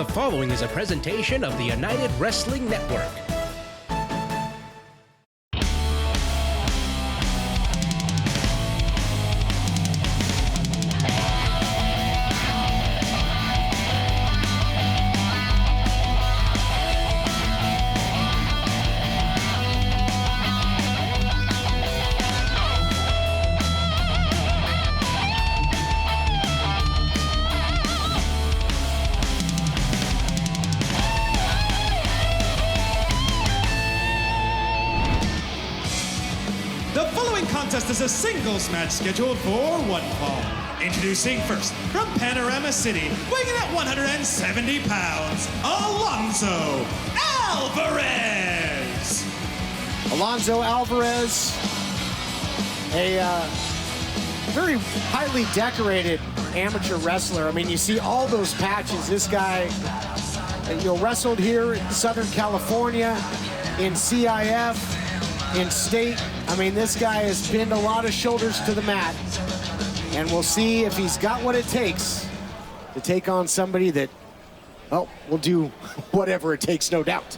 The following is a presentation of the United Wrestling Network. Contest is a singles match scheduled for one fall. Introducing first, from Panorama City, weighing at 170 pounds, Alonso Alvarez. Alonso Alvarez, a very highly decorated amateur wrestler. I mean, you see all those patches. This guy, wrestled here in Southern California, in CIF, in state. I mean, this guy has pinned a lot of shoulders to the mat, and we'll see if he's got what it takes to take on somebody that, well, will do whatever it takes, no doubt.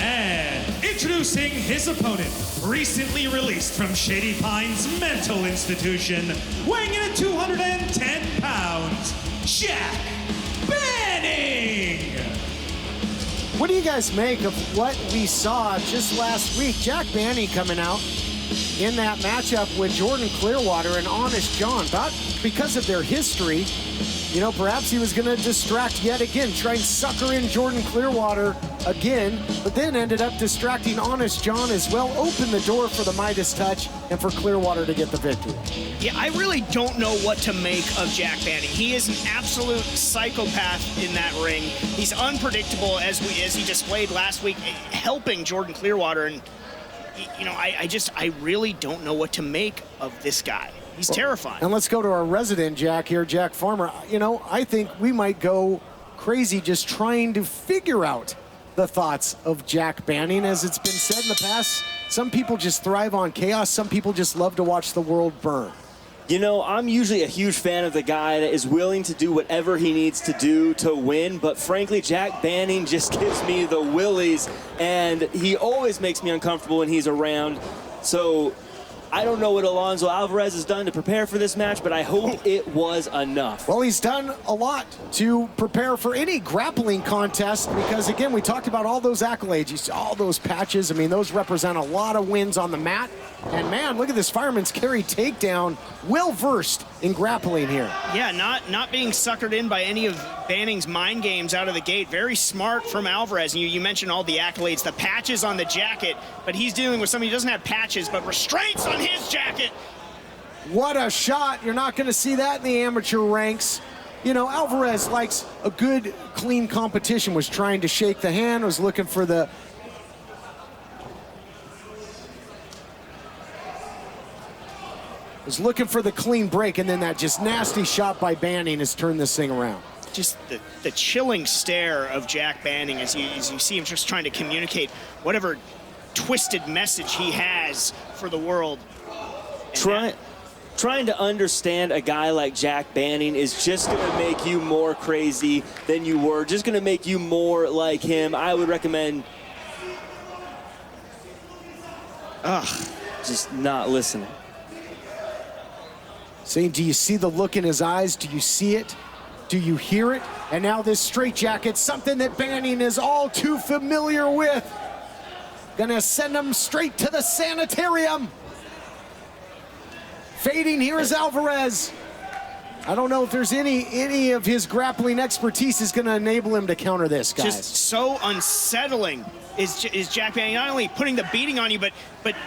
And introducing his opponent, recently released from Shady Pines Mental Institution, weighing in at 210 pounds, Jack Banning. What do you guys make of what we saw just last week? Jack Banning coming out in that matchup with Jordan Clearwater and Honest John. Because of their history, perhaps he was going to distract yet again, try and sucker in Jordan Clearwater again, but then ended up distracting Honest John as well, opened the door for the Midas touch and for Clearwater to get the victory. Yeah, I really don't know what to make of Jack Banning. He is an absolute psychopath in that ring. He's unpredictable as he displayed last week, helping Jordan Clearwater. And, I really don't know what to make of this guy. He's terrifying. And let's go to our resident Jack here, Jack Farmer. I think we might go crazy just trying to figure out the thoughts of Jack Banning. As it's been said in the past, some people just thrive on chaos. Some people just love to watch the world burn. I'm usually a huge fan of the guy that is willing to do whatever he needs to do to win, but frankly, Jack Banning just gives me the willies, and he always makes me uncomfortable when he's around. So I don't know what Alonso Alvarez has done to prepare for this match, but I hope it was enough. Well, he's done a lot to prepare for any grappling contest because, again, we talked about all those accolades. You see all those patches. I mean, those represent a lot of wins on the mat. And, man, look at this fireman's carry takedown. Well-versed in grappling here. Yeah, not being suckered in by any of Banning's mind games out of the gate. Very smart from Alvarez. And you mentioned all the accolades, the patches on the jacket, but he's dealing with somebody who doesn't have patches, but restraints on his jacket. What a shot. You're not going to see that in the amateur ranks. Alvarez likes a good, clean competition, was trying to shake the hand, was looking for the clean break, and then that just nasty shot by Banning has turned this thing around. Just the chilling stare of Jack Banning as you see him just trying to communicate whatever twisted message he has for the world. Trying to understand a guy like Jack Banning is just going to make you more crazy than you were, just going to make you more like him. I would recommend just not listening. Saying, do you see the look in his eyes? Do you see it? Do you hear it? And now this straitjacket, something that Banning is all too familiar with. Gonna send him straight to the sanitarium. Fading, here is Alvarez. I don't know if there's any of his grappling expertise is gonna enable him to counter this, guys. Just so unsettling is Jack Banning, not only putting the beating on you, but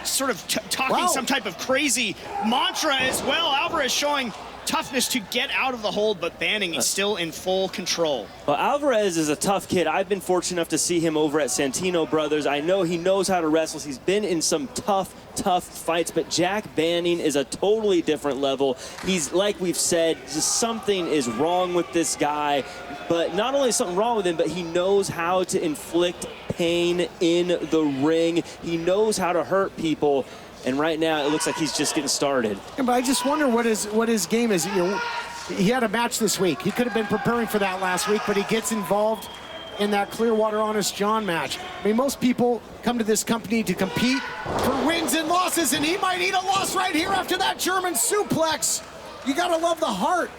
sort of talking some type of crazy mantra as well. Alvarez showing toughness to get out of the hold, but Banning is still in full control. Well, Alvarez is a tough kid. I've been fortunate enough to see him over at Santino Brothers. I know he knows how to wrestle. He's been in some tough fights, but Jack Banning is a totally different level. He's, like we've said, just something is wrong with this guy, but not only is something wrong with him, but he knows how to inflict pain in the ring. He knows how to hurt people. And right now, it looks like he's just getting started. Yeah, but I just wonder what his game is. he had a match this week. He could have been preparing for that last week, but he gets involved in that Clearwater Honest John match. I mean, most people come to this company to compete for wins and losses, and he might eat a loss right here after that German suplex. You gotta love the heart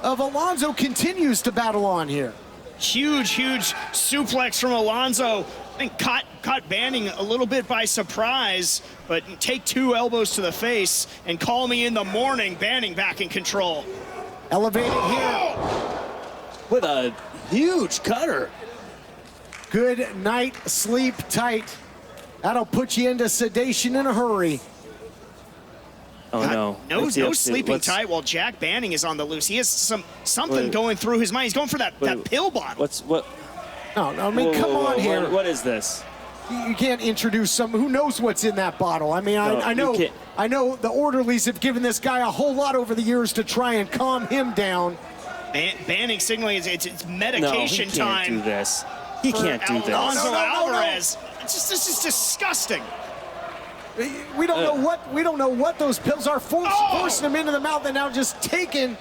of Alonso continues to battle on here. Huge suplex from Alonso. I think caught Banning a little bit by surprise, but take 2 elbows to the face and call me in the morning. Banning back in control. Elevating here. With a huge cutter. Good night, sleep tight. That'll put you into sedation in a hurry. Oh no. No sleeping tight while Jack Banning is on the loose. He has something going through his mind. He's going for that pill bottle. What? No, I mean, come on here. What is this? You can't introduce who knows what's in that bottle. I mean, I know the orderlies have given this guy a whole lot over the years to try and calm him down. Banning signaling it's medication time. He can't do this. He can't do this. Alonso Alvarez. This is disgusting. We don't know what those pills are, forcing them into the mouth and now just taking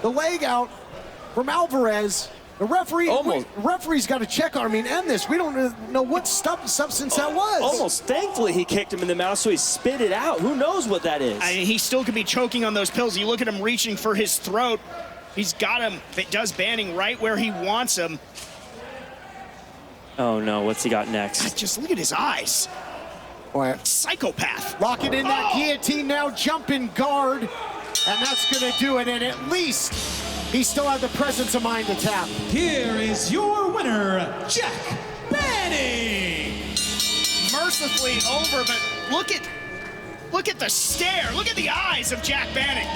the leg out from Alvarez. The referee's got to check on him and end this. We don't know what substance that was. Almost thankfully he kicked him in the mouth so he spit it out. Who knows what that is? I mean, he still could be choking on those pills. You look at him reaching for his throat. He's got him. It does Banning right where he wants him. Oh no, what's he got next? Just look at his eyes. Boy. Psychopath. Locking in that guillotine now, jumping guard. And that's gonna do it, and at least he still had the presence of mind to tap. Here is your winner, Jack Banning. Mercifully over, but look at the stare. Look at the eyes of Jack Banning.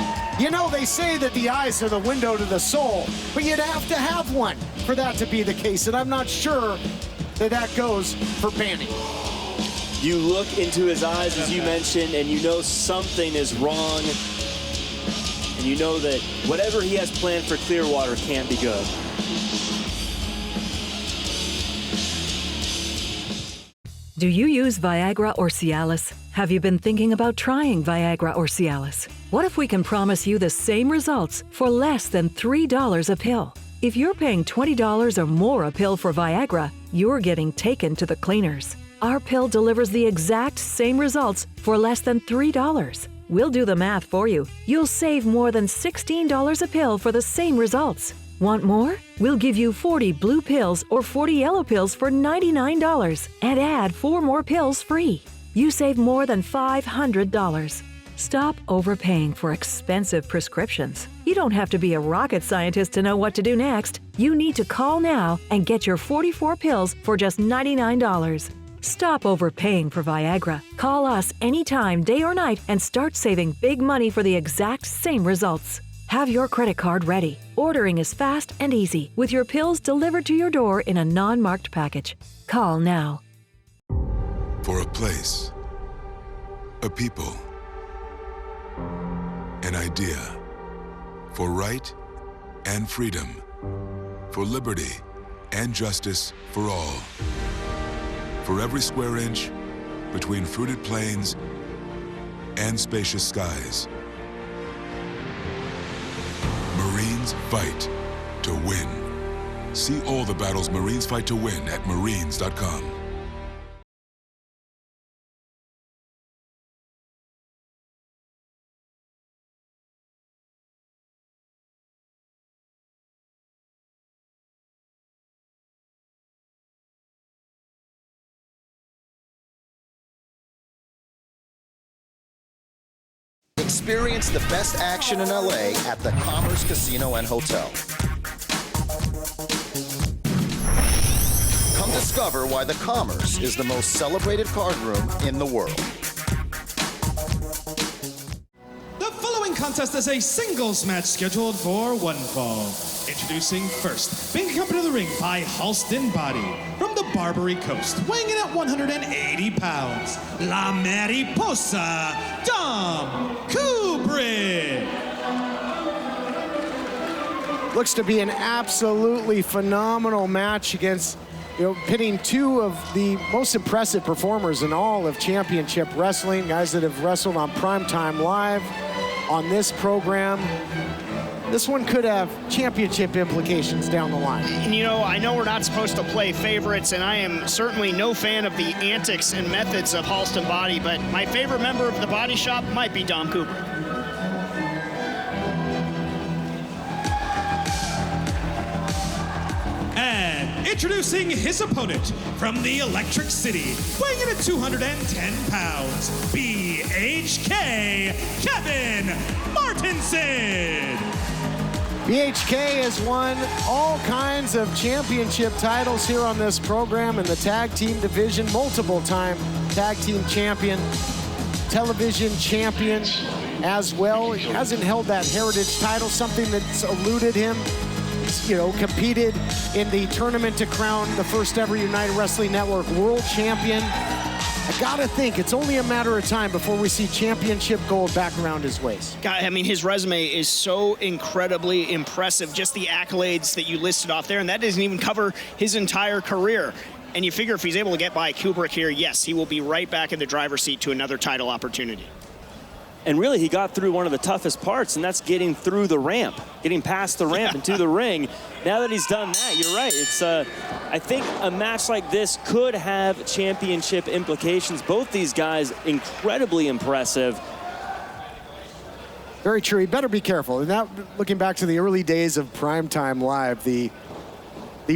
You know, they say that the eyes are the window to the soul, but you'd have to have one for that to be the case, and I'm not sure that goes for Banning. You look into his eyes, as you mentioned, and you know something is wrong. And you know that whatever he has planned for Clearwater can't be good. Do you use Viagra or Cialis? Have you been thinking about trying Viagra or Cialis? What if we can promise you the same results for less than $3 a pill? If you're paying $20 or more a pill for Viagra, you're getting taken to the cleaners. Our pill delivers the exact same results for less than $3. We'll do the math for you. You'll save more than $16 a pill for the same results. Want more? We'll give you 40 blue pills or 40 yellow pills for $99 and add 4 more pills free. You save more than $500. Stop overpaying for expensive prescriptions. You don't have to be a rocket scientist to know what to do next. You need to call now and get your 44 pills for just $99. Stop overpaying for Viagra. Call us anytime, day or night, and start saving big money for the exact same results. Have your credit card ready. Ordering is fast and easy, with your pills delivered to your door in a non-marked package. Call now. For a place, a people, an idea, for right and freedom, for liberty and justice for all. For every square inch between fruited plains and spacious skies. Marines fight to win. See all the battles Marines fight to win at marines.com. Experience the best action in LA at the Commerce Casino and Hotel. Come discover why the Commerce is the most celebrated card room in the world. The following contest is a singles match scheduled for one fall. Introducing first, being accompanied to the ring by Halston Boddy from the Barbary Coast, weighing in at 180 pounds, La Mariposa, Dom Kubrick. Looks to be an absolutely phenomenal match against, pitting 2 of the most impressive performers in all of championship wrestling, guys that have wrestled on Primetime Live. on this program. This one could have championship implications down the line. And you know, I know we're not supposed to play favorites, and I am certainly no fan of the antics and methods of Halston Boddy, but my favorite member of the Body Shop might be Dom Kubrick. And introducing his opponent from the Electric City, weighing in at 210 pounds, BHK, Kevin Martenson. BHK has won all kinds of championship titles here on this program in the tag team division, multiple-time tag team champion, television champion as well. He hasn't held that heritage title, something that's eluded him. He's, you know, competed in the tournament to crown the first ever United Wrestling Network world champion. I gotta think it's only a matter of time before we see championship gold back around his waist. God, I mean, his resume is so incredibly impressive, just the accolades that you listed off there, and that doesn't even cover his entire career. And you figure if he's able to get by Kubrick here, yes, he will be right back in the driver's seat to another title opportunity. And really, he got through one of the toughest parts, and that's getting through the ramp, getting past the ramp into the ring. Now that he's done that, you're right. It's, I think a match like this could have championship implications. Both these guys, incredibly impressive. Very true. He better be careful. And now, looking back to the early days of Primetime Live, the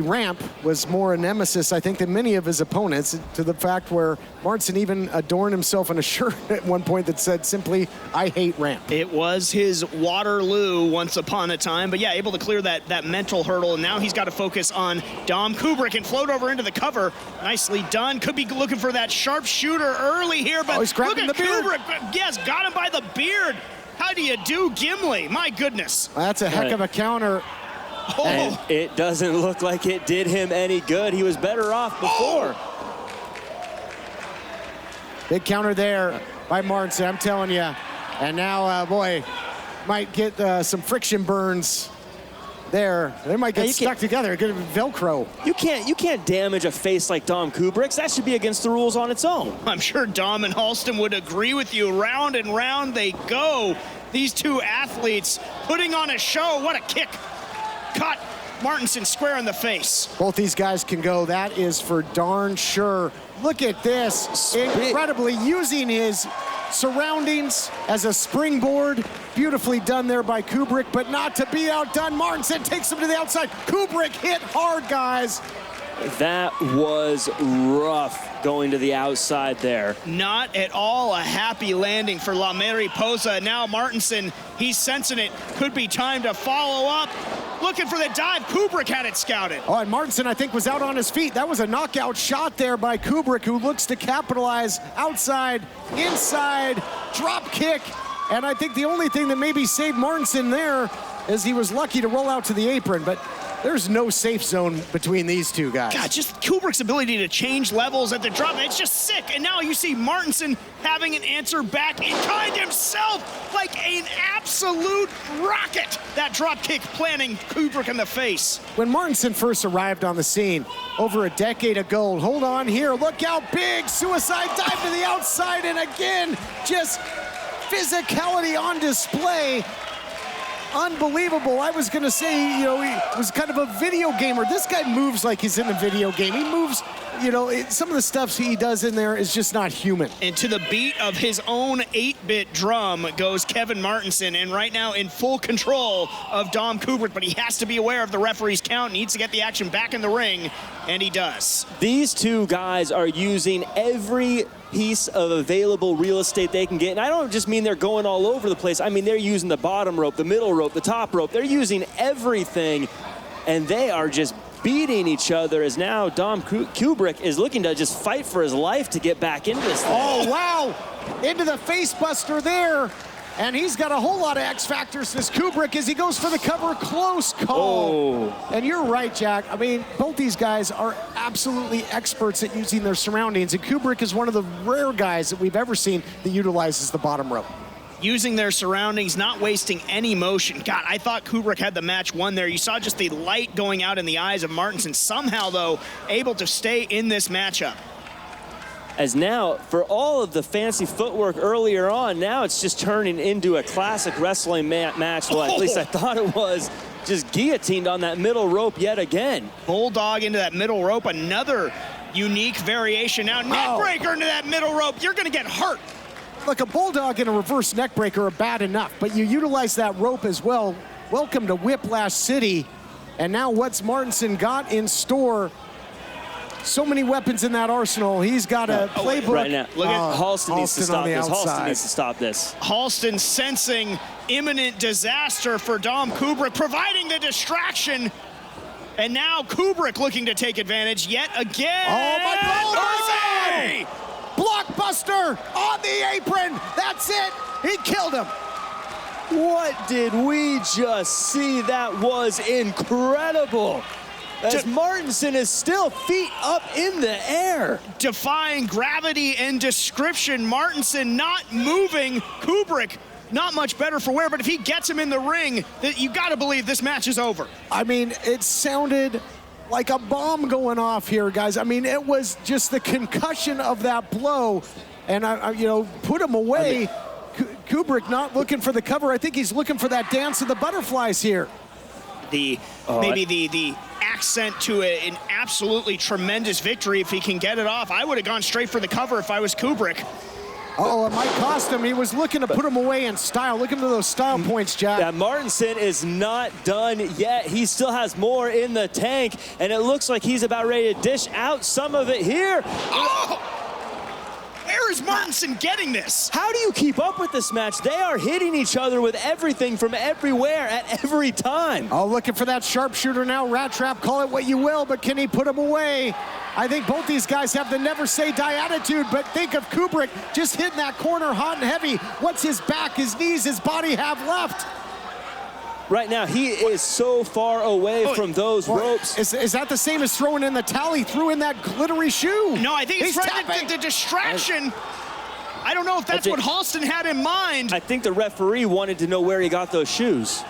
ramp was more a nemesis, I think, than many of his opponents, to the fact where Martinson even adorned himself in a shirt at one point that said simply, "I hate ramp." It was his Waterloo once upon a time, but yeah, able to clear that mental hurdle, and now he's got to focus on Dom Kubrick and float over into the cover. Nicely done. Could be looking for that sharpshooter early here, but he's grabbing look at the beard. Kubrick. Yes, got him by the beard. How do you do, Gimli? My goodness. That's a heck of a counter. Oh. And it doesn't look like it did him any good. He was better off before. Big counter there by Martinson, I'm telling you. And now, boy, might get some friction burns there. They might get stuck together, get Velcro. You can't damage a face like Dom Kubrick's. That should be against the rules on its own. I'm sure Dom and Halston would agree with you. Round and round they go. These two athletes putting on a show. What a kick. Caught Martinson square in the face. Both these guys can go, that is for darn sure. Look at this, incredibly using his surroundings as a springboard. Beautifully done there by Kubrick, but not to be outdone. Martinson takes him to the outside. Kubrick hit hard, guys. That was rough going to the outside there. Not at all a happy landing for La Mariposa. Now Martinson, he's sensing it. Could be time to follow up. Looking for the dive. Kubrick had it scouted. Oh, and Martinson, I think, was out on his feet. That was a knockout shot there by Kubrick, who looks to capitalize outside, inside, drop kick. And I think the only thing that maybe saved Martinson there is he was lucky to roll out to the apron, but there's no safe zone between these two guys. God, just Kubrick's ability to change levels at the drop, it's just sick. And now you see Martinson having an answer back in kind himself, like an absolute rocket. That drop kick planting Kubrick in the face. When Martinson first arrived on the scene over a decade ago, hold on here, look how big, suicide dive to the outside, and again, just physicality on display. Unbelievable. I was going to say, you know, he was kind of a video gamer. This guy moves like he's in a video game. He moves, you know, some of the stuff he does in there is just not human. And to the beat of his own 8-bit drum goes Kevin Martinson, and right now in full control of Dom Kubrick, but he has to be aware of the referee's count, needs to get the action back in the ring, and he does. These two guys are using every piece of available real estate they can get. And I don't just mean they're going all over the place. I mean, they're using the bottom rope, the middle rope, the top rope. They're using everything, and they are just beating each other as now Dom Kubrick is looking to just fight for his life to get back into this thing. Oh, wow. Into the face buster there. And he's got a whole lot of X factors, this Kubrick, as he goes for the cover. Close call. Oh. And you're right, Jack. I mean, both these guys are absolutely experts at using their surroundings. And Kubrick is one of the rare guys that we've ever seen that utilizes the bottom rope. Using their surroundings, not wasting any motion. God, I thought Kubrick had the match won there. You saw just the light going out in the eyes of Martinson. Somehow, though, able to stay in this matchup. as now, for all of the fancy footwork earlier on, now it's just turning into a classic wrestling match. Well, at least I thought it was. Just guillotined on that middle rope yet again. Bulldog into that middle rope, another unique variation. Now neck breaker into that middle rope. You're gonna get hurt. Look, a bulldog and a reverse neck breaker are bad enough, but you utilize that rope as well. Welcome to Whiplash City. And now what's Martinson got in store? So many weapons in that arsenal. He's got a playbook. Right now, look at Halston needs to stop this. Outside. Halston needs to stop this. Halston sensing imminent disaster for Dom Kubrick, providing the distraction. And now Kubrick looking to take advantage yet again. Oh my God! Blockbuster on the apron. That's it. He killed him. What did we just see? That was incredible. As Martinson is still feet up in the air. Defying gravity and description. Martinson not moving. Kubrick not much better for wear, but if he gets him in the ring, you gotta believe this match is over. I mean, it sounded like a bomb going off here, guys. I mean, it was just the concussion of that blow. And, put him away. Kubrick not looking for the cover. I think he's looking for that dance of the butterflies here. The accent to an absolutely tremendous victory if he can get it off. I would have gone straight for the cover if I was Kubrick. Oh, it might cost him. He was looking to put him away in style. Look into those style points, Jack. Yeah, Martinson is not done yet. He still has more in the tank, and it looks like he's about ready to dish out some of it here. Oh! Where is Martinson getting this? How do you keep up with this match? They are hitting each other with everything from everywhere at every time. Oh, looking for that sharpshooter now. Rat trap, call it what you will, but can he put him away? I think both these guys have the never say die attitude, but think of Kubrick just hitting that corner hot and heavy. What's his back, his knees, his body have left? Right now, he is so far away from those ropes. Is that the same as throwing in the towel? He threw in that glittery shoe. No, I think he's trying the distraction. I don't know if that's what Halston had in mind. I think the referee wanted to know where he got those shoes.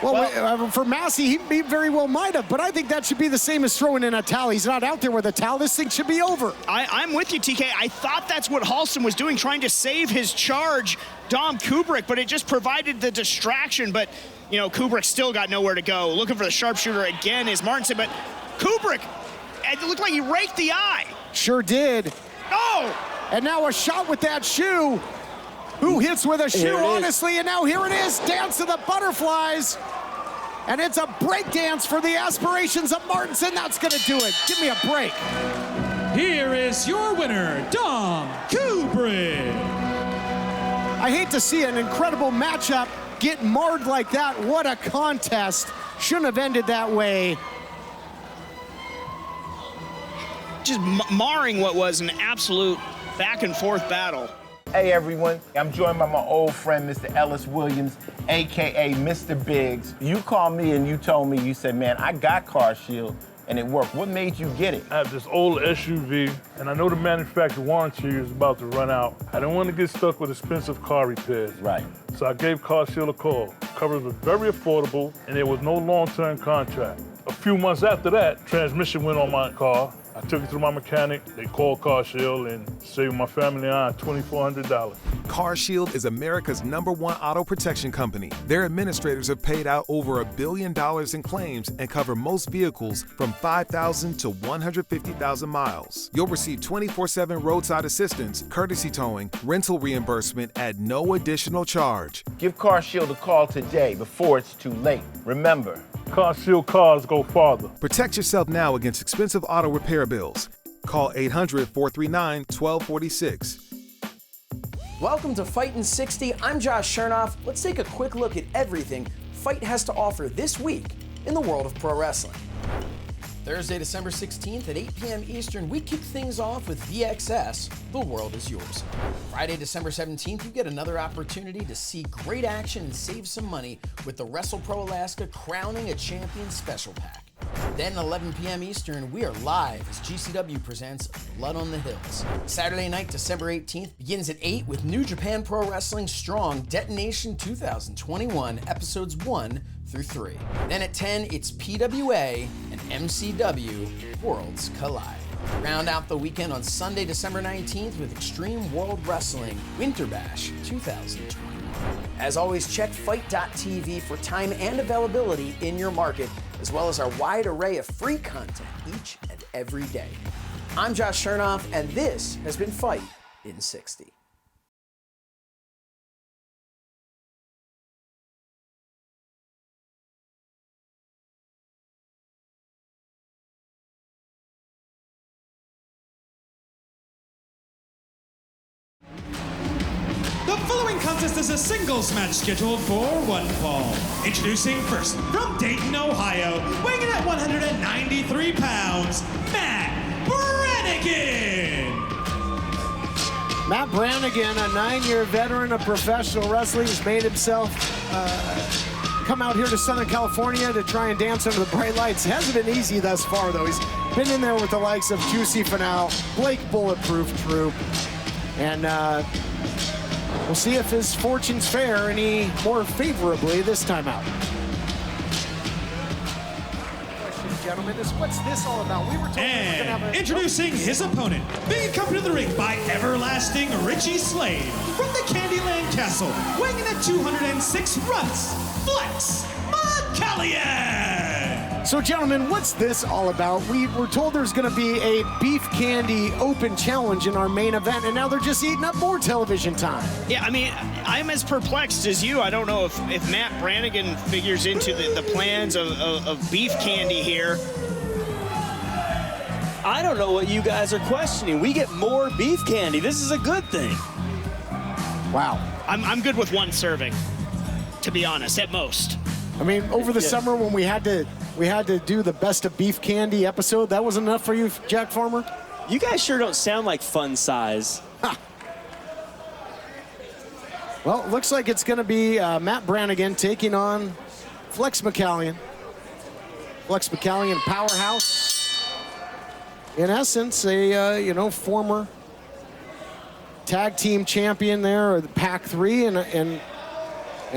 Well, for Massey, he very well might have, but I think that should be the same as throwing in a towel. He's not out there with a towel. This thing should be over. I'm with you, TK. I thought that's what Halston was doing, trying to save his charge, Dom Kubrick, but it just provided the distraction. But, Kubrick still got nowhere to go. Looking for the sharpshooter again is Martinson, but Kubrick, it looked like he raked the eye. Sure did. Oh! And now a shot with that shoe. Who hits with a shoe, honestly? And now here it is, dance of the butterflies. And it's a break dance for the aspirations of Martinson. That's gonna do it. Give me a break. Here is your winner, Dom Kubrick. I hate to see an incredible matchup get marred like that. What a contest. Shouldn't have ended that way. Just marring what was an absolute back and forth battle. Hey everyone, I'm joined by my old friend, Mr. Ellis Williams, AKA Mr. Biggs. You called me and you told me, you said, man, I got Car Shield and it worked. What made you get it? I have this old SUV and I know the manufacturer warranty is about to run out. I don't want to get stuck with expensive car repairs. Right. So I gave Car Shield a call. Coverage was very affordable and there was no long-term contract. A few months after that, transmission went on my car. I took it to my mechanic, they called Car Shield and saved my family and I $2,400. Car Shield is America's #1 auto protection company. Their administrators have paid out over $1 billion in claims and cover most vehicles from 5,000 to 150,000 miles. You'll receive 24/7 roadside assistance, courtesy towing, rental reimbursement at no additional charge. Give Car Shield a call today before it's too late. Remember, Car Shield cars go farther. Protect yourself now against expensive auto repair bills. Call 800-439-1246. Welcome to Fightin' 60. I'm Josh Chernoff. Let's take a quick look at everything Fight has to offer this week in the world of pro wrestling. Thursday, December 16th at 8 p.m. Eastern, we kick things off with VXS, The World Is Yours. Friday, December 17th, you get another opportunity to see great action and save some money with the WrestlePro Alaska Crowning a Champion Special Pack. Then, 11 p.m. Eastern, we are live as GCW presents Blood on the Hills. Saturday night, December 18th, begins at 8 with New Japan Pro Wrestling Strong Detonation 2021, episodes 1 through 3. Then at 10, it's PWA and MCW Worlds Collide. Round out the weekend on Sunday, December 19th with Extreme World Wrestling Winter Bash 2021. As always, check FIGHT.tv for time and availability in your market, as well as our wide array of free content each and every day. I'm Josh Chernoff, and this has been Fight in 60. The following contest is a singles match scheduled for one fall. Introducing first, from Dayton, Ohio, weighing in at 193 pounds, Matt Brannigan. Matt Brannigan, a 9-year veteran of professional wrestling, has made himself come out here to Southern California to try and dance under the bright lights. Hasn't been easy thus far, though. He's been in there with the likes of Juicy Finau, Blake Bulletproof Troop, and we'll see if his fortune's fair any more favorably this time out. Gentlemen, what's this all about? We were told and introducing his opponent, being accompanied to the ring by everlasting Richie Slade from the Candyland Castle, weighing in at 206 runs, Flex McCallion. So, gentlemen, what's this all about? We were told there's going to be a beef candy open challenge in our main event, and now they're just eating up more television time. Yeah, I mean, I'm as perplexed as you. I don't know if Matt Brannigan figures into the plans of beef candy here. I don't know what you guys are questioning. We get more beef candy. This is a good thing. Wow. I'm good with one serving, to be honest, at most. I mean, over the summer when we had to do the best of beef candy episode, that wasn't enough for you, Jack Farmer? You guys sure don't sound like fun size. Ha. Well, it looks like it's going to be Matt Brannigan taking on Flex McCallion. Flex McCallion, powerhouse. In essence, a former tag team champion there, or the Pac 3, and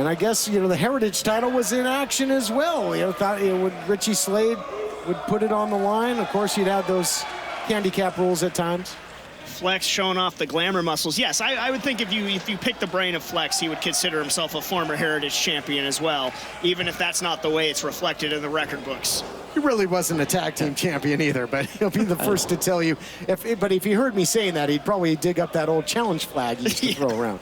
I guess the Heritage title was in action as well. Thought Richie Slade would put it on the line. Of course, you'd have those handicap rules at times. Flex showing off the glamour muscles. Yes, I would think if you pick the brain of Flex, he would consider himself a former Heritage champion as well, even if that's not the way it's reflected in the record books. He really wasn't a tag team champion either, but he'll be the first to tell you. But if he heard me saying that, he'd probably dig up that old challenge flag he used to throw around.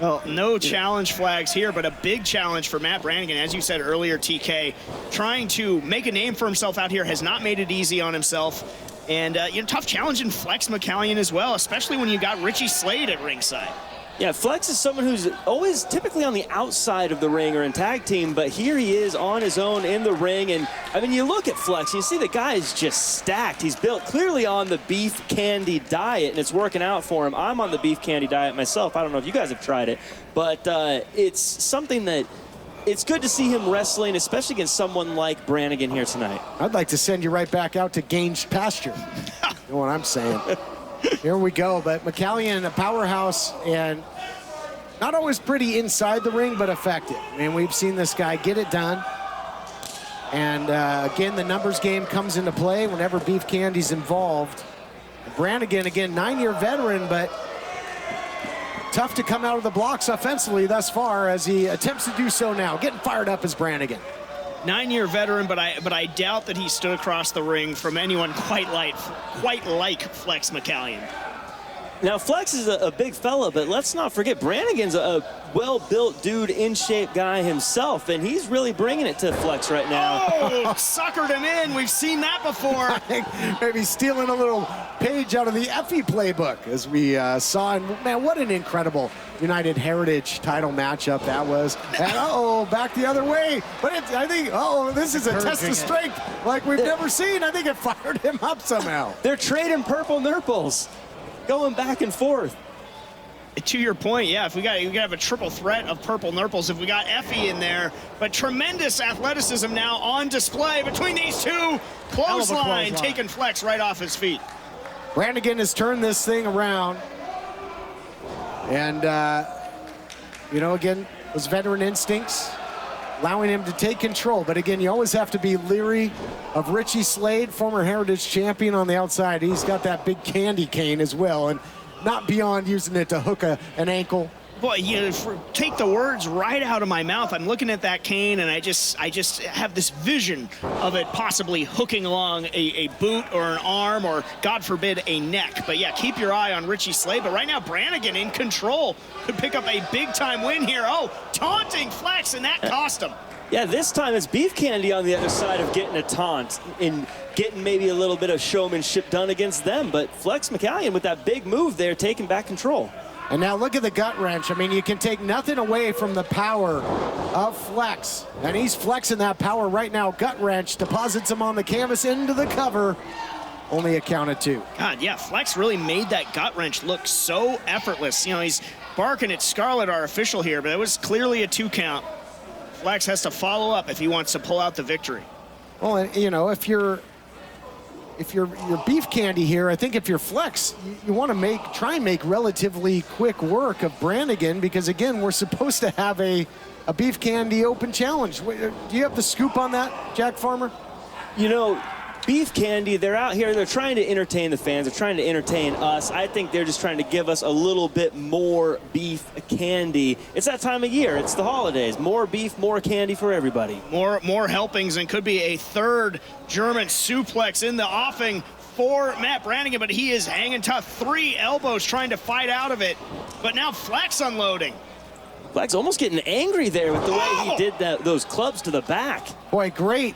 Well, no challenge flags here, but a big challenge for Matt Brannigan. As you said earlier, TK, trying to make a name for himself out here has not made it easy on himself. And, tough challenge in Flex McCallion as well, especially when you got Richie Slade at ringside. Yeah, Flex is someone who's always typically on the outside of the ring or in tag team, but here he is on his own in the ring. And, I mean, you look at Flex, you see the guy is just stacked. He's built clearly on the beef candy diet, and it's working out for him. I'm on the beef candy diet myself. I don't know if you guys have tried it, but it's something that it's good to see him wrestling, especially against someone like Brannigan here tonight. I'd like to send you right back out to Ganged Pasture. You know what I'm saying? Here we go, but McCallion, a powerhouse, and not always pretty inside the ring, but effective. I mean, we've seen this guy get it done. And again, the numbers game comes into play whenever beef candy's involved. Brannigan, again, 9-year veteran, but tough to come out of the blocks offensively thus far as he attempts to do so now. Getting fired up as Brannigan. 9-year veteran, but I doubt that he stood across the ring from anyone quite like Flex McCallion. Now, Flex is a big fella, but let's not forget Brannigan's a well-built dude, in-shape guy himself, and he's really bringing it to Flex right now. Oh, suckered him in. We've seen that before. I think maybe stealing a little page out of the Effie playbook, as we saw. And, man, what an incredible United Heritage title matchup that was. And, back the other way. But I think, this is a test of strength like we've never seen. I think it fired him up somehow. They're trading purple nurples, going back and forth. To your point, yeah, if we got have a triple threat of purple nurples if we got Effie in there, but tremendous athleticism now on display between these two. Clothesline taking Flex right off his feet. Brannigan has turned this thing around. And, again, those veteran instincts. allowing him to take control. But again, you always have to be leery of Richie Slade, former Heritage champion on the outside. He's got that big candy cane as well, and not beyond using it to hook an ankle. Boy, take the words right out of my mouth. I'm looking at that cane, and I just have this vision of it possibly hooking along a boot or an arm or, God forbid, a neck. But yeah, keep your eye on Richie Slade. But right now, Brannigan in control could pick up a big-time win here. Oh, taunting Flex, and that cost him. Yeah, this time it's Beef Candy on the other side of getting a taunt and getting maybe a little bit of showmanship done against them. But Flex McCallion with that big move there, taking back control. And now look at the gut wrench. I mean, you can take nothing away from the power of Flex. And he's flexing that power right now. Gut wrench deposits him on the canvas into the cover. Only a count of 2. God, yeah, Flex really made that gut wrench look so effortless. You know, he's barking at Scarlett, our official here, but it was clearly a 2 count. Flex has to follow up if he wants to pull out the victory. Well, and, you know, if you're Beef Candy here, I think if you're Flex, you want to try and make relatively quick work of Brannigan, because again, we're supposed to have a Beef Candy Open Challenge. Do you have the scoop on that, Jack Farmer? You know, Beef Candy, they're out here, they're trying to entertain the fans, they're trying to entertain us. I think they're just trying to give us a little bit more beef candy. It's that time of year, it's the holidays. More beef, more candy for everybody. More helpings, and could be a third German suplex in the offing for Matt Brannigan, but he is hanging tough. 3 elbows trying to fight out of it, but now Flex unloading. Flex almost getting angry there with the way he did those clubs to the back. Boy, great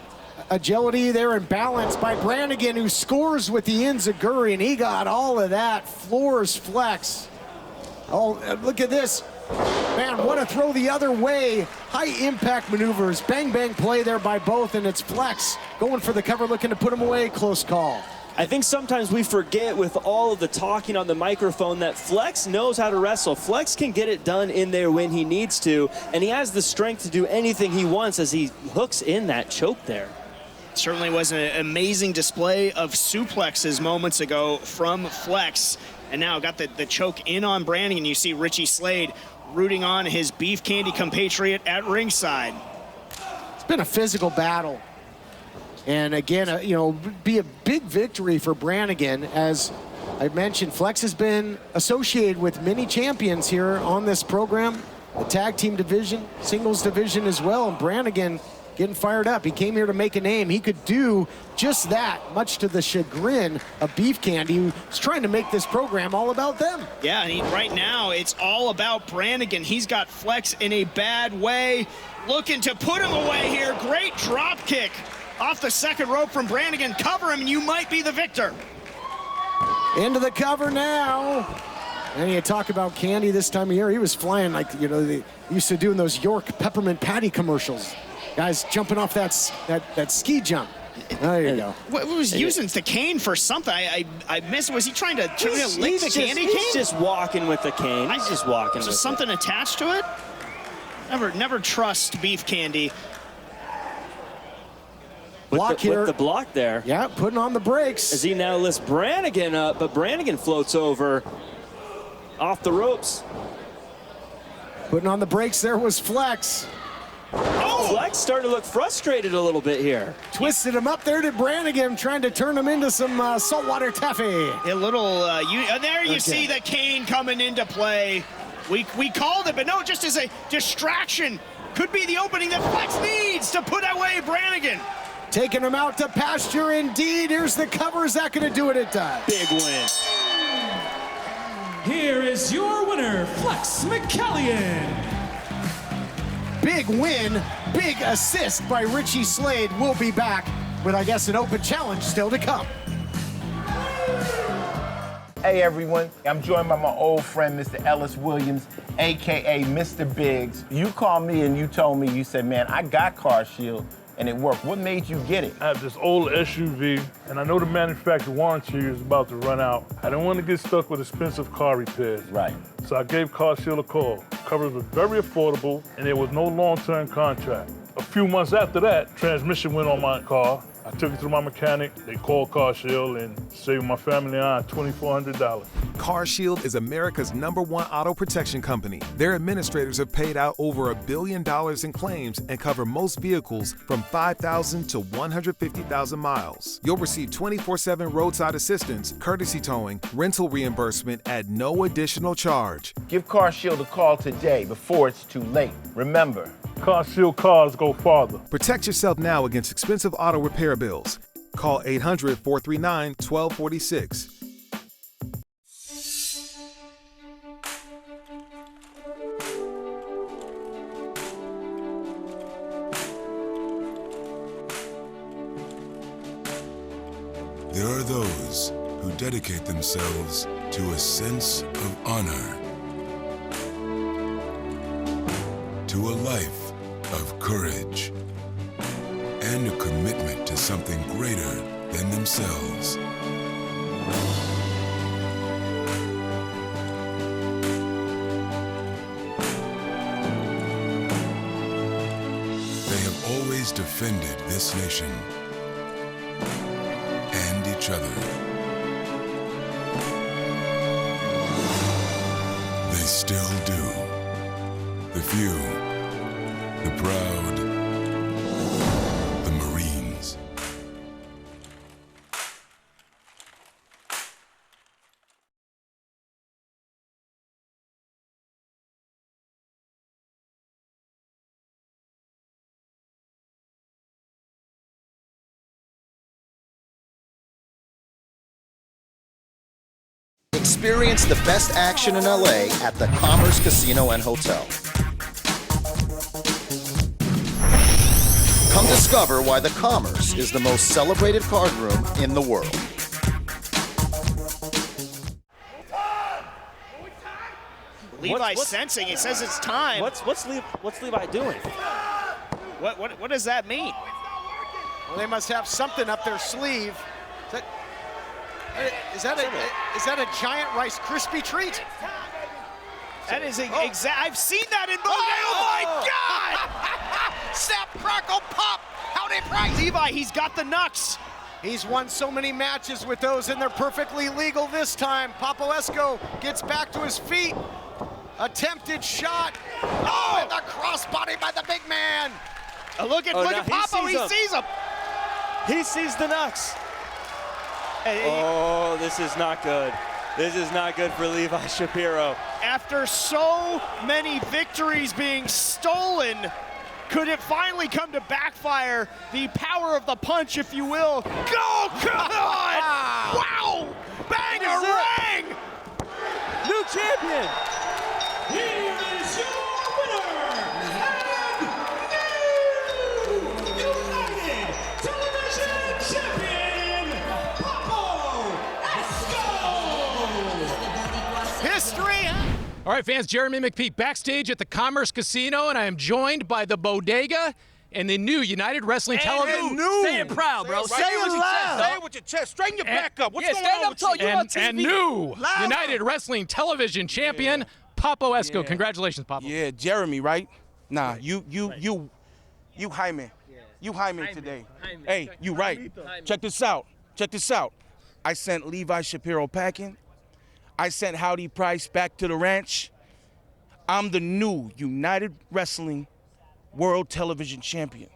agility there and balance by Brannigan, who scores with the enziguri, and he got all of that. Floors Flex. Oh, look at this. Man, what a throw the other way. High impact maneuvers. Bang, bang play there by both, and it's Flex going for the cover, looking to put him away. Close call. I think sometimes we forget with all of the talking on the microphone that Flex knows how to wrestle. Flex can get it done in there when he needs to, and he has the strength to do anything he wants as he hooks in that choke there. Certainly was an amazing display of suplexes moments ago from Flex. And now got the choke in on Brannigan. You see Richie Slade rooting on his Beef Candy compatriot at ringside. It's been a physical battle. And again, you know, be a big victory for Brannigan. As I mentioned, Flex has been associated with many champions here on this program. The tag team division, singles division as well. And Brannigan getting fired up. He came here to make a name. He could do just that, much to the chagrin of Beef Candy, who's trying to make this program all about them. Yeah, and right now it's all about Brannigan. He's got Flex in a bad way, looking to put him away here. Great drop kick off the second rope from Brannigan. Cover him and you might be the victor. Into the cover now. And you talk about Candy this time of year. He was flying like, you know, they used to do in those York peppermint patty commercials. Guys jumping off that ski jump. There you go. What was using the cane for something? I missed. Was he trying to lick the candy cane? He's just walking with the cane. He's just walking with it. Is there something attached to it? Never trust Beef Candy. Block here. With the block there. Yeah, putting on the brakes. As he now lifts Brannigan up, but Brannigan floats over off the ropes. Putting on the brakes there was Flex. Oh! Flex starting to look frustrated a little bit here. Twisted him up there to Brannigan, trying to turn him into some saltwater taffy. A little, there you see the cane coming into play. We called it, but no, just as a distraction. Could be the opening that Flex needs to put away Brannigan. Taking him out to pasture indeed. Here's the cover. Is that going to do it? It does. Big win. Here is your winner, Flex McCallion. Big win, big assist by Richie Slade. We'll be back with, I guess, an open challenge still to come. Hey everyone, I'm joined by my old friend, Mr. Ellis Williams, AKA Mr. Biggs. You called me and you told me, you said, man, I got Car Shield and it worked. What made you get it? I have this old SUV, and I know the manufacturer warranty is about to run out. I didn't want to get stuck with expensive car repairs. Right. So I gave Car Shield a call. Coverage was very affordable, and there was no long-term contract. A few months after that, transmission went on my car. I took it to my mechanic, they called Car Shield and saved my family and I $2,400. Car Shield is America's #1 auto protection company. Their administrators have paid out over $1 billion in claims and cover most vehicles from 5,000 to 150,000 miles. You'll receive 24/7 roadside assistance, courtesy towing, rental reimbursement at no additional charge. Give Car Shield a call today before it's too late. Remember, Car Shield cars go farther. Protect yourself now against expensive auto repair bills. Call 800-439-1246. There are those who dedicate themselves to a sense of honor, to a life of courage, and a commitment to something greater than themselves. They have always defended this nation and each other. They still do. The few, the proud, the Marines. Experience the best action in LA at the Commerce Casino and Hotel. Come discover why the Commerce is the most celebrated card room in the world. Levi's sensing. He says it's time. What's Levi doing? What does that mean? Well, they must have something up their sleeve. Is that a giant Rice Krispie treat? That is I've seen that in movie. Oh my God! Snap, crackle, pop! Howdy, Price! Levi, he's got the knucks. He's won so many matches with those, and they're perfectly legal this time. Papo Esco gets back to his feet. Attempted shot. Oh, and the crossbody by the big man. Look at Papo. He sees him. He sees the knucks. Oh, this is not good. This is not good for Levi Shapiro. After so many victories being stolen, could it finally come to backfire? The power of the punch, if you will. Go, God! Wow! Bang a ring! New champion! Here is your winner, and new United Television Champion, Papo Esco! History, huh? All right, fans, Jeremy McPeak backstage at the Commerce Casino, and I am joined by the Bodega and the new United Wrestling Television. Say it proud, bro. Say it with your chest. Say it with your chest. Straighten your back up. What's going on with you? And new United Wrestling Television Champion, Papo Esco. Congratulations, Papo. Yeah, Jeremy, right? Nah, you Jaime. You Jaime today. Hey, you right. Check this out. Check this out. I sent Levi Shapiro packing. I sent Howdy Price back to the ranch. I'm the new United Wrestling World Television Champion.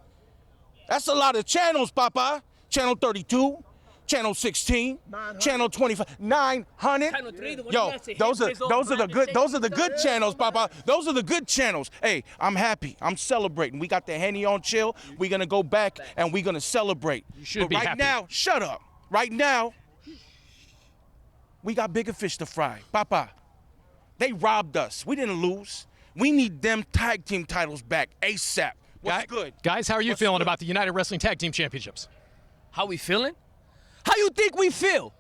That's a lot of channels, Papa. Channel 32, Channel 16, Channel 25, 900. Yo, those are the good channels, Papa. Those are the good channels. Hey, I'm happy. I'm celebrating. We got the Henny on chill. We're gonna go back and we're gonna celebrate. You should be happy. Right now, shut up. Right now, we got bigger fish to fry. Papa, they robbed us. We didn't lose. We need them tag team titles back ASAP. What's good? Guys, how are you feeling about the United Wrestling Tag Team Championships? How we feeling? How you think we feel?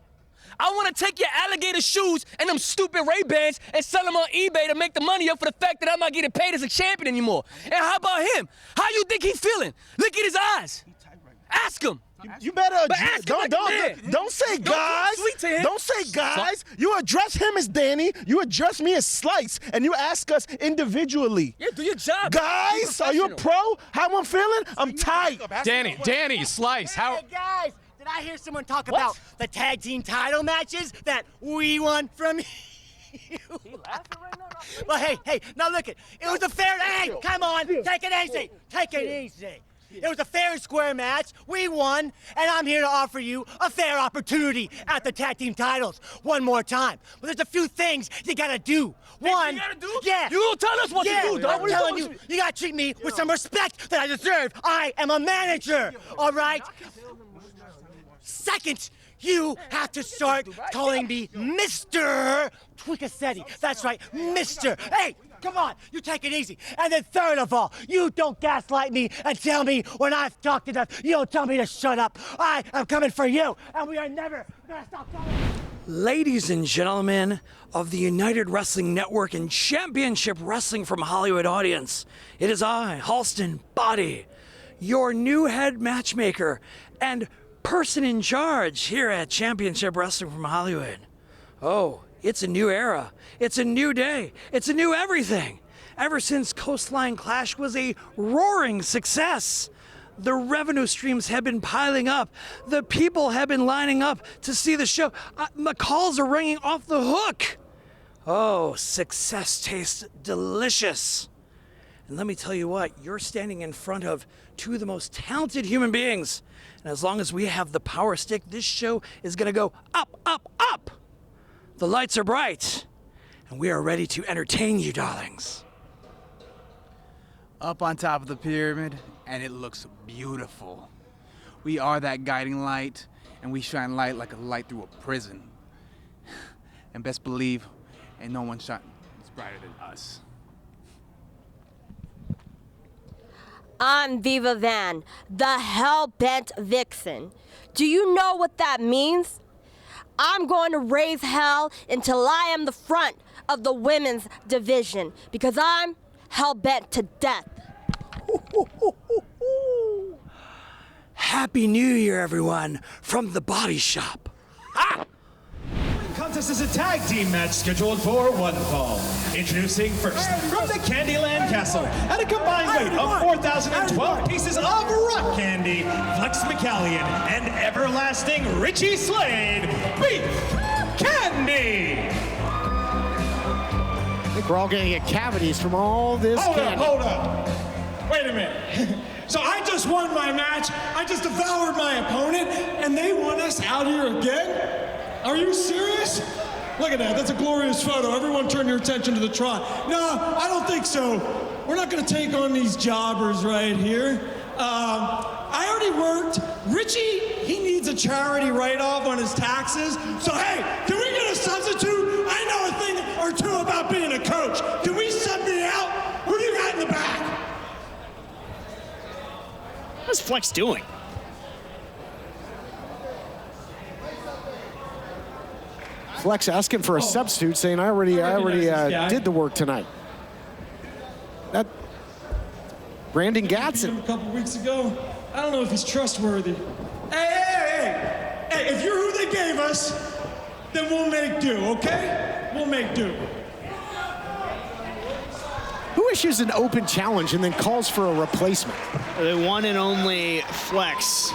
I want to take your alligator shoes and them stupid Ray-Bans and sell them on eBay to make the money up for the fact that I'm not getting paid as a champion anymore. And how about him? How you think he's feeling? Look at his eyes. Ask him. You better don't say guys. Sweet to him. Don't say guys. You address him as Danny. You address me as Slice, and you ask us individually. Yeah, do your job. Guys, are you a pro? How I'm feeling? I'm tight. Danny, Slice, how? Hey guys, did I hear someone talk about the tag team title matches that we won from you? Well, hey, now look it. It was a fair. Hey, come on, take it easy. Take it easy. It was a fair and square match. We won, and I'm here to offer you a fair opportunity at the tag team titles one more time. But there's a few things you gotta do. One, you gotta do? yeah. You don't tell us what to do, dog. I'm telling you, you gotta treat me with some respect that I deserve. I am a manager, all right? Second, you have to start calling me Mr. Twicassetti. That's right, Mr. Hey, come on, you take it easy. And then third of all, you don't gaslight me and tell me when I've talked enough. You don't tell me to shut up. I am coming for you, and we are never gonna stop coming. Ladies and gentlemen of the United Wrestling Network and Championship Wrestling from Hollywood audience, it is I, Halston, Boddy, your new head matchmaker and person in charge here at Championship Wrestling from Hollywood. Oh, it's a new era. It's a new day. It's a new everything. Ever since Coastline Clash was a roaring success, the revenue streams have been piling up. The people have been lining up to see the show. The calls are ringing off the hook. Oh, success tastes delicious. And let me tell you what, you're standing in front of two of the most talented human beings. And as long as we have the power stick, this show is gonna go up, up, up. The lights are bright, and we are ready to entertain you, darlings. Up on top of the pyramid, and it looks beautiful. We are that guiding light, and we shine light like a light through a prison. And best believe, ain't no one shines brighter than us. I'm Viva Van, the hell-bent vixen. Do you know what that means? I'm going to raise hell until I am the front of the women's division because I'm hell-bent to death. Happy New Year, everyone, from the Body Shop. Contest is a tag team match scheduled for one fall. Introducing first, from the Candyland Castle, at a combined weight of 4,012 pieces of rock candy, Flex McCallion and everlasting Richie Slade, Beef Candy! I think we're all gonna get cavities from all this candy. Hold up. Wait a minute. So I just won my match, I just devoured my opponent, and they want us out here again? Are you serious? Look at that, that's a glorious photo. Everyone turn your attention to the trot. No, I don't think so. We're not gonna take on these jobbers right here. I already worked. Richie, he needs a charity write-off on his taxes. So hey, can we get a substitute? I know a thing or two about being a coach. Can we sub me out? Who do you got in the back? What's Flex doing? Flex asking for a substitute, saying, I already did the work tonight. That Brandon Gatson. A couple weeks ago. I don't know if he's trustworthy. Hey, if you're who they gave us, then we'll make do, okay? We'll make do. Who issues an open challenge and then calls for a replacement? The one and only Flex.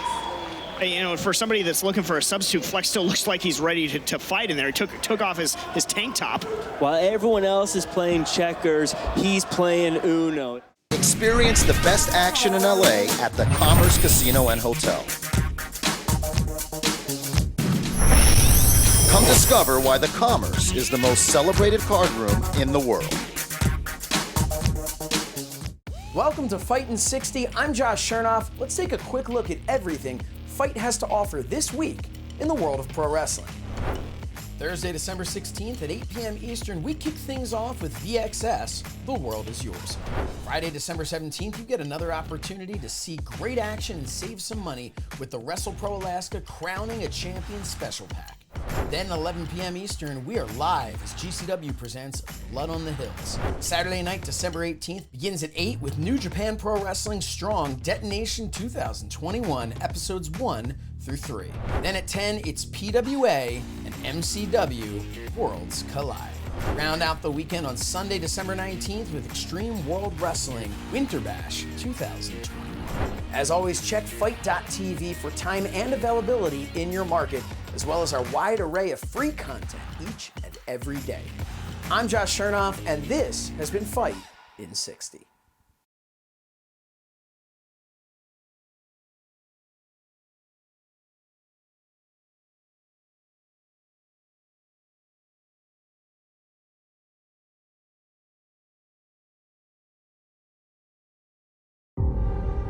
You know, for somebody that's looking for a substitute, Flex still looks like he's ready to fight in there. He took off his tank top. While everyone else is playing checkers, he's playing Uno. Experience the best action in LA at the Commerce Casino and Hotel. Come discover why the Commerce is the most celebrated card room in the world. Welcome to Fightin' 60. I'm Josh Chernoff. Let's take a quick look at everything Fight has to offer this week in the world of pro wrestling. Thursday, December 16th at 8 p.m. Eastern, we kick things off with VXS, The World Is Yours. Friday, December 17th, you get another opportunity to see great action and save some money with the WrestlePro Alaska Crowning a Champion Special Pack. Then at 11 p.m. Eastern, we are live as GCW presents Blood on the Hills. Saturday night, December 18th, begins at 8 with New Japan Pro Wrestling Strong Detonation 2021, episodes 1 through 3. Then at 10, it's PWA and MCW Worlds Collide. Round out the weekend on Sunday, December 19th with Extreme World Wrestling Winter Bash 2021. As always, check FIGHT.tv for time and availability in your market, as well as our wide array of free content each and every day. I'm Josh Chernoff, and this has been Fight in 60.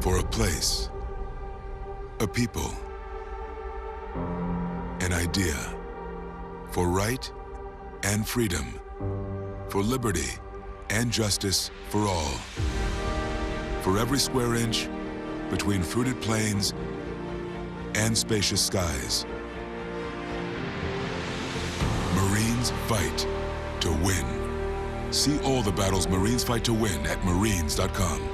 For a place, a people, an idea, for right and freedom, for liberty and justice for all, for every square inch between fruited plains and spacious skies. Marines fight to win. See all the battles Marines fight to win at marines.com.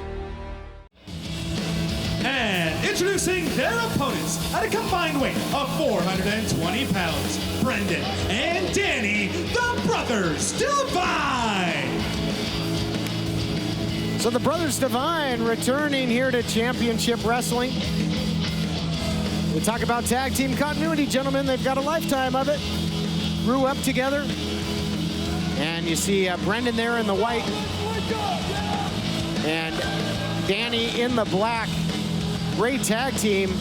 And introducing their opponents at a combined weight of 420 pounds, Brendan and Danny, the Brothers Divine. So the Brothers Divine returning here to Championship Wrestling. We talk about tag team continuity, gentlemen. They've got a lifetime of it. Grew up together. And you see Brendan there in the white. And Danny in the black. Great tag team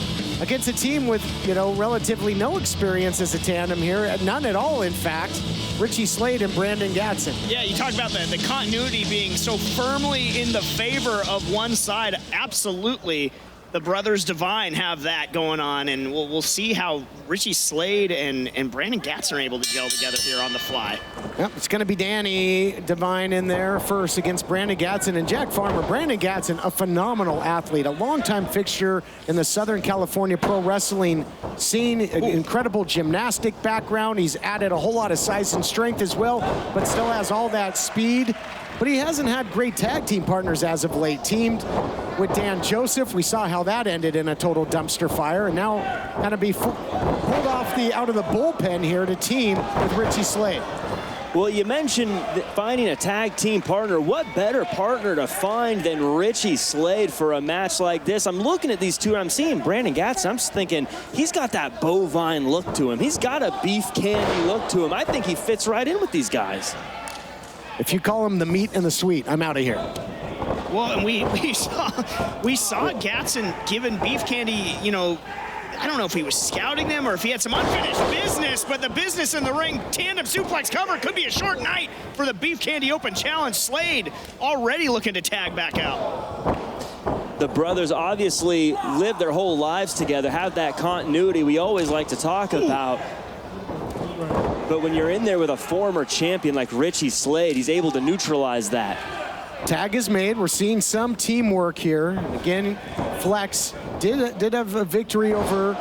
against a team with, relatively no experience as a tandem here. None at all, in fact. Richie Slade and Brandon Gatson. Yeah, you talk about the continuity being so firmly in the favor of one side. Absolutely. The Brothers Divine have that going on, and we'll see how Richie Slade and Brandon Gatson are able to gel together here on the fly. Yep, it's going to be Danny Divine in there first against Brandon Gatson and Jack Farmer. Brandon Gatson, a phenomenal athlete, a longtime fixture in the Southern California pro wrestling scene, incredible gymnastic background. He's added a whole lot of size and strength as well, but still has all that speed. But he hasn't had great tag team partners as of late. Teamed with Dan Joseph. We saw how that ended in a total dumpster fire. And now kind of be pulled off out of the bullpen here to team with Richie Slade. Well, you mentioned finding a tag team partner. What better partner to find than Richie Slade for a match like this? I'm looking at these two. I'm seeing Brandon Gatson. I'm just thinking he's got that bovine look to him. He's got a beef candy look to him. I think he fits right in with these guys. If you call him the meat and the sweet, I'm out of here. Well, and we saw Gatson giving beef candy, I don't know if he was scouting them or if he had some unfinished business, but the business in the ring, tandem suplex cover, could be a short night for the Beef Candy Open Challenge. Slade already looking to tag back out. The brothers obviously live their whole lives together, have that continuity we always like to talk about. But when you're in there with a former champion like Richie Slade, he's able to neutralize that. Tag is made. We're seeing some teamwork here. Again, Flex did have a victory over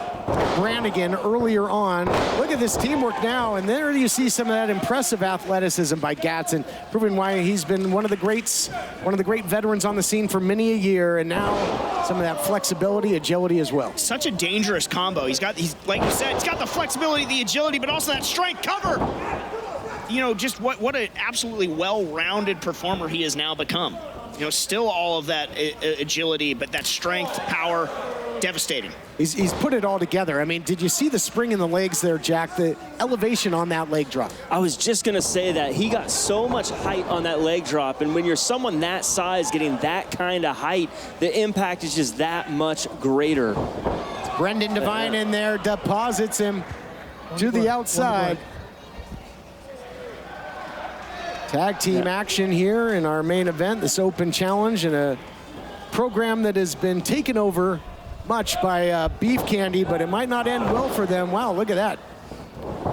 Brannigan earlier on. Look at this teamwork now, and there you see some of that impressive athleticism by Gatson, proving why he's been one of the great veterans on the scene for many a year, and now some of that flexibility, agility as well. Such a dangerous combo. He's like you said, he's got the flexibility, the agility, but also that strength cover. Just what an absolutely well-rounded performer he has now become. Still all of that agility, but that strength, power, devastating. He's put it all together. I mean, did you see the spring in the legs there, Jack? The elevation on that leg drop. I was just going to say that. He got so much height on that leg drop, and when you're someone that size getting that kind of height, the impact is just that much greater. Brendan Divine in there deposits him to the outside. Tag team action here in our main event, this open challenge, and a program that has been taken over much by Beef Candy, but it might not end well for them. Wow, look at that.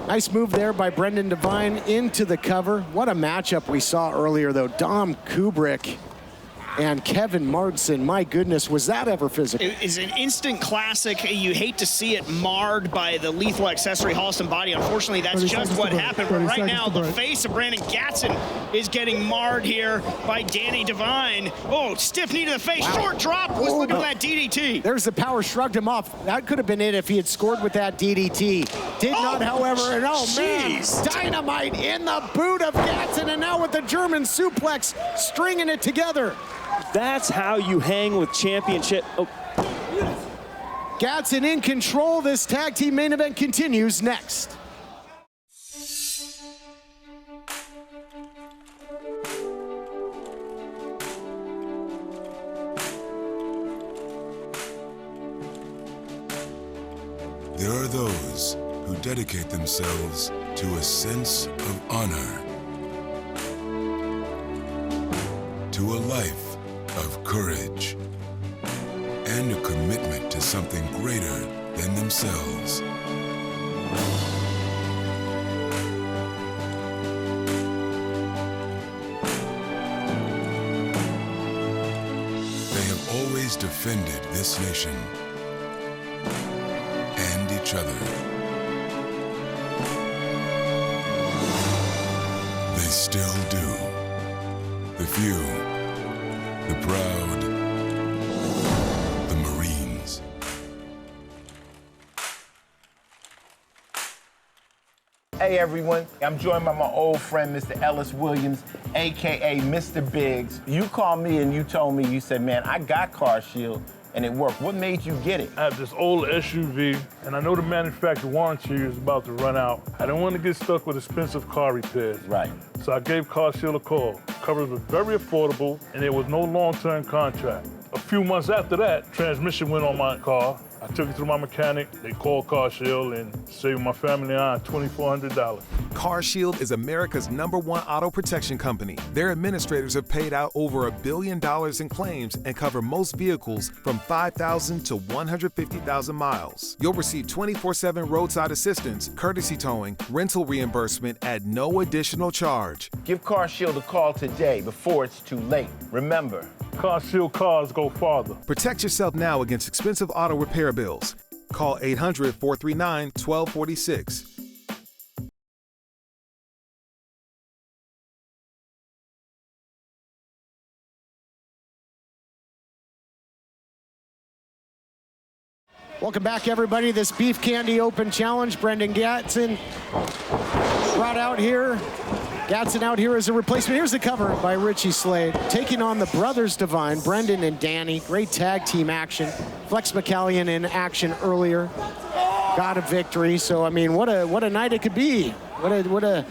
Nice move there by Brendan Divine into the cover. What a matchup we saw earlier, though. Dom Kubrick And Kevin Martenson, my goodness, was that ever physical? It is an instant classic. You hate to see it marred by the lethal accessory Halston Boddy. Unfortunately, that's just what happened. But right now, the face of Brandon Gatson is getting marred here by Danny Devine. Oh, stiff knee to the face, short drop. Was looking for that DDT. There's the power, shrugged him off. That could have been it if he had scored with that DDT. Did not, however, and man, dynamite in the boot of Gatson, and now with the German suplex, stringing it together. That's how you hang with championship. Oh. Gatson in control. This tag team main event continues next. There are those who dedicate themselves to a sense of honor, to a life of courage, and a commitment to something greater than themselves. They have always defended this nation and each other. They still do. The few, the proud, the Marines. Hey everyone, I'm joined by my old friend, Mr. Ellis Williams, AKA Mr. Biggs. You called me and you told me, you said, man, I got Car Shield and it worked. What made you get it? I have this old SUV, and I know the manufacturer warranty is about to run out. I didn't want to get stuck with expensive car repairs. Right. So I gave Car Shield a call. Coverage was very affordable, and there was no long-term contract. A few months after that, transmission went on my car. I took it to my mechanic, they called Car Shield, and saved my family on $2,400. Car Shield is America's #1 auto protection company. Their administrators have paid out over $1 billion in claims and cover most vehicles from 5,000 to 150,000 miles. You'll receive 24/7 roadside assistance, courtesy towing, rental reimbursement at no additional charge. Give Car Shield a call today before it's too late. Remember, Car Shield cars go farther. Protect yourself now against expensive auto repair bills. Call 800-439-1246. Welcome back, everybody. This Beef Candy Open Challenge. Brendan Gatson brought out here. Gatson out here as a replacement. Here's the cover by Richie Slade. Taking on the brothers Devine, Brendan and Danny. Great tag team action. Flex McCallion in action earlier. Got a victory. So, I mean, what a night it could be. What a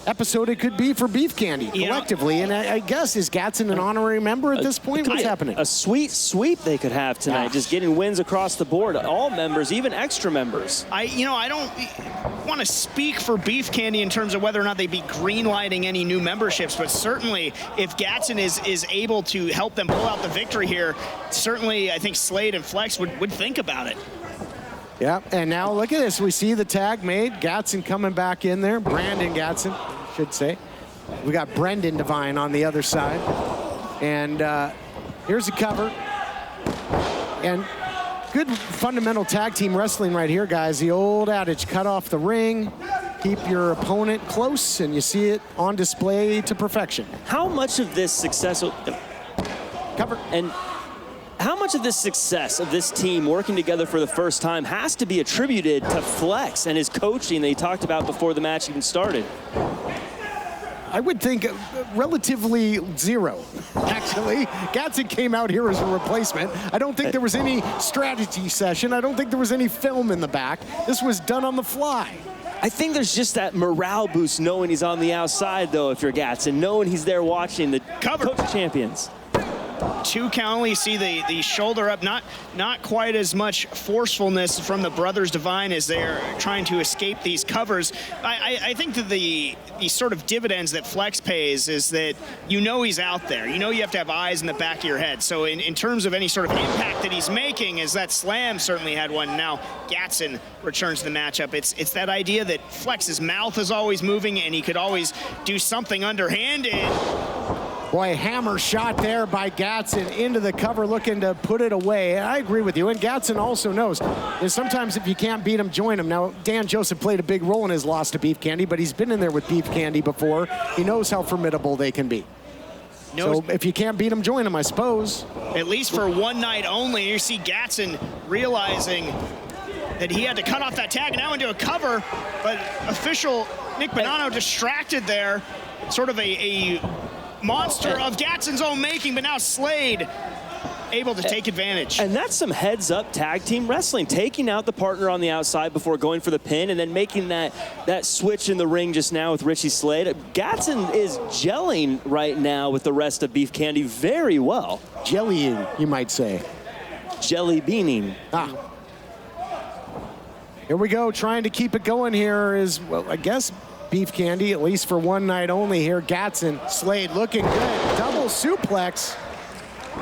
episode it could be for Beef Candy collectively. And I guess, is Gatson an honorary member at this point? What's happening? A sweet sweep they could have tonight, just getting wins across the board. All members, even extra members. I don't want to speak for Beef Candy in terms of whether or not they'd be green-lighting any new memberships, but certainly if Gatson is able to help them pull out the victory here, certainly I think Slade and Flex would think about it. Yeah, and now look at this. We see the tag made. Gatson coming back in there. Brandon Gatson, I should say. We got Brendan Devine on the other side. And here's a cover. And good fundamental tag team wrestling right here, guys. The old adage, cut off the ring, keep your opponent close, and you see it on display to perfection. How much of this success... Cover. And how much of this success of this team working together for the first time has to be attributed to Flex and his coaching that he talked about before the match even started? I would think relatively zero, actually. Gatson came out here as a replacement. I don't think there was any strategy session. I don't think there was any film in the back. This was done on the fly. I think there's just that morale boost knowing he's on the outside, though, if you're Gatson, knowing he's there watching the coach champions. 2 count only. See the shoulder up, not quite as much forcefulness from the brothers Devine as they're trying to escape these covers. I think that the sort of dividends that Flex pays is that you know he's out there. You know you have to have eyes in the back of your head. So in terms of any sort of impact that he's making, as that slam certainly had one. Now Gatson returns to the matchup. It's that idea that Flex's mouth is always moving and he could always do something underhanded. Boy, hammer shot there by Gatson into the cover, looking to put it away. I agree with you, and Gatson also knows that sometimes if you can't beat him, join him. Now, Dan Joseph played a big role in his loss to Beef Candy, but he's been in there with Beef Candy before. He knows how formidable they can be. So if you can't beat him, join him, I suppose. At least for one night only. You see Gatson realizing that he had to cut off that tag and now into a cover, but official Nick Bonanno distracted there. Sort of a monster of Gatson's own making, but now Slade able to take advantage. And that's some heads-up tag team wrestling, taking out the partner on the outside before going for the pin and then making that switch in the ring just now with Richie Slade. Gatson is gelling right now with the rest of Beef Candy very well. Jellying, you might say. Jelly beaning. Here we go, trying to keep it going here is, well, I guess Beef Candy, at least for one night only here. Gatson, Slade looking good. Double suplex.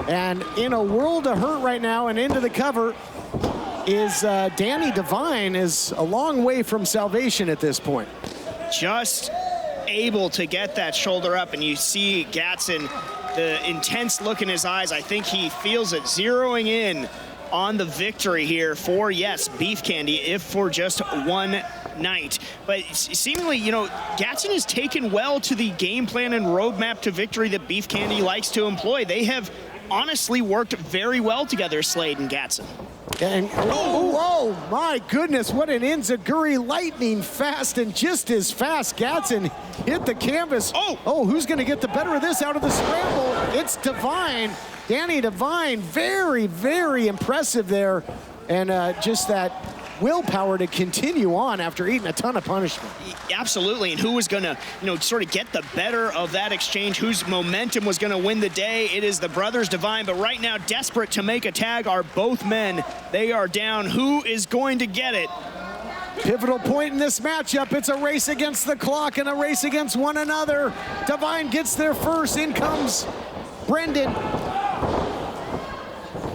And in a world of hurt right now and into the cover is Danny Devine, is a long way from salvation at this point. Just able to get that shoulder up, and you see Gatson, the intense look in his eyes. I think he feels it, zeroing in on the victory here for, yes, Beef Candy, if for just one night. But seemingly, you know, Gatson has taken well to the game plan and roadmap to victory that Beef Candy likes to employ. They have honestly worked very well together, Slade and Gatson. And oh, my goodness, what an enziguri, lightning fast, and just as fast. Gatson hit the canvas. Oh, who's going to get the better of this out of the scramble? It's Devine. Danny Devine, very, very impressive there. And just that willpower to continue on after eating a ton of punishment. Absolutely, and who was gonna, you know, sort of get the better of that exchange, whose momentum was gonna win the day? It is the brothers Devine, but right now, desperate to make a tag are both men. They are down. Who is going to get it? Pivotal point in this matchup. It's a race against the clock and a race against one another. Devine gets there first. In comes Brendan.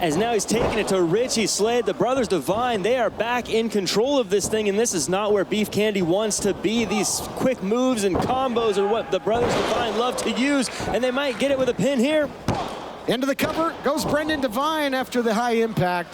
As now he's taking it to Richie Slade. The brothers Devine, they are back in control of this thing, and this is not where Beef Candy wants to be. These quick moves and combos are what the brothers Devine love to use, and they might get it with a pin here. Into the cover goes Brendan Devine after the high impact.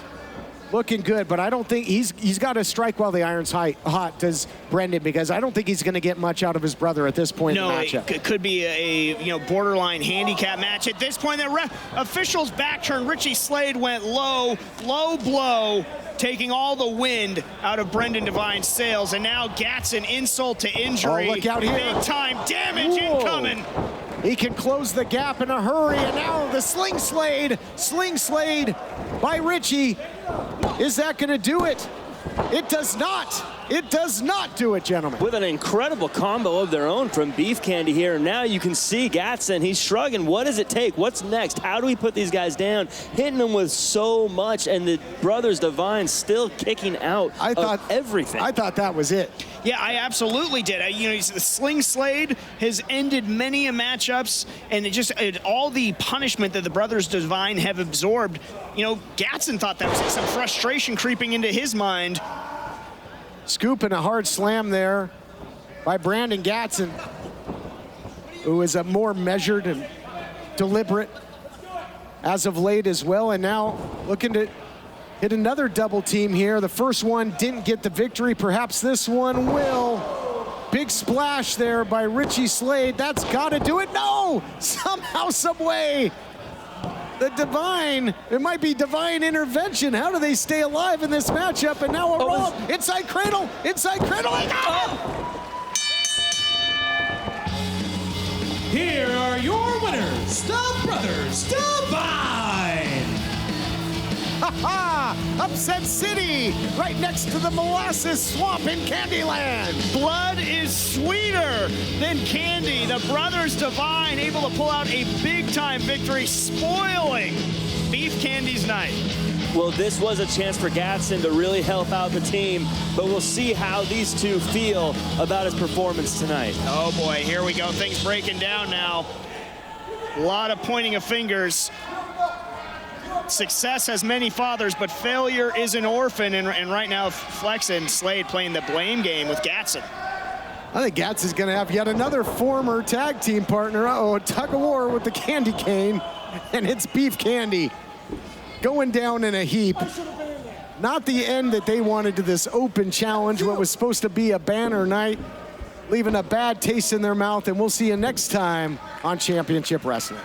Looking good, but I don't think he's got to strike while the iron's hot, does Brendan, because I don't think he's going to get much out of his brother at this point in the matchup. It could be a borderline handicap match at this point. The official's back turn. Richie Slade went low blow, taking all the wind out of Brendan Devine's sails, and now Gatson, insult to injury. Oh, look out here. Big time damage incoming. He can close the gap in a hurry, and now the Sling Slade by Richie. Is that going to do it? It does not. It does not do it, gentlemen. With an incredible combo of their own from Beef Candy here. Now you can see Gatson, he's shrugging. What does it take? What's next? How do we put these guys down? Hitting them with so much, and the brothers Devine still kicking out of everything. I thought that was it. Yeah, I absolutely did. The Sling Slade has ended many a matchups, and all the punishment that the brothers Devine have absorbed. You know, Gatson thought that was some frustration creeping into his mind. Scoop and a hard slam there by Brandon Gatson, who is a more measured and deliberate as of late as well, and now looking to hit another double team here. The first one didn't get the victory. Perhaps this one will. Big splash there by Richie Slade. That's got to do it. No! Somehow, some way. The Devine, it might be Divine intervention. How do they stay alive in this matchup? And now a roll. Inside cradle. Here are your winners, the brothers Devine. Upset City, right next to the molasses swamp in Candyland. Blood is sweeter than candy. The brothers Devine able to pull out a big-time victory, spoiling Beef Candy's night. Well, this was a chance for Gatson to really help out the team, but we'll see how these two feel about his performance tonight. Oh boy, here we go. Things breaking down now. A lot of pointing of fingers. Success has many fathers, but failure is an orphan, and right now Flex and Slade playing the blame game with Gatson. I think Gatz is going to have yet another former tag team partner. Uh-oh, a tug of war with the candy cane, and it's Beef Candy going down in a heap. Not the end that they wanted to this open challenge, what was supposed to be a banner night, leaving a bad taste in their mouth, and we'll see you next time on Championship Wrestling.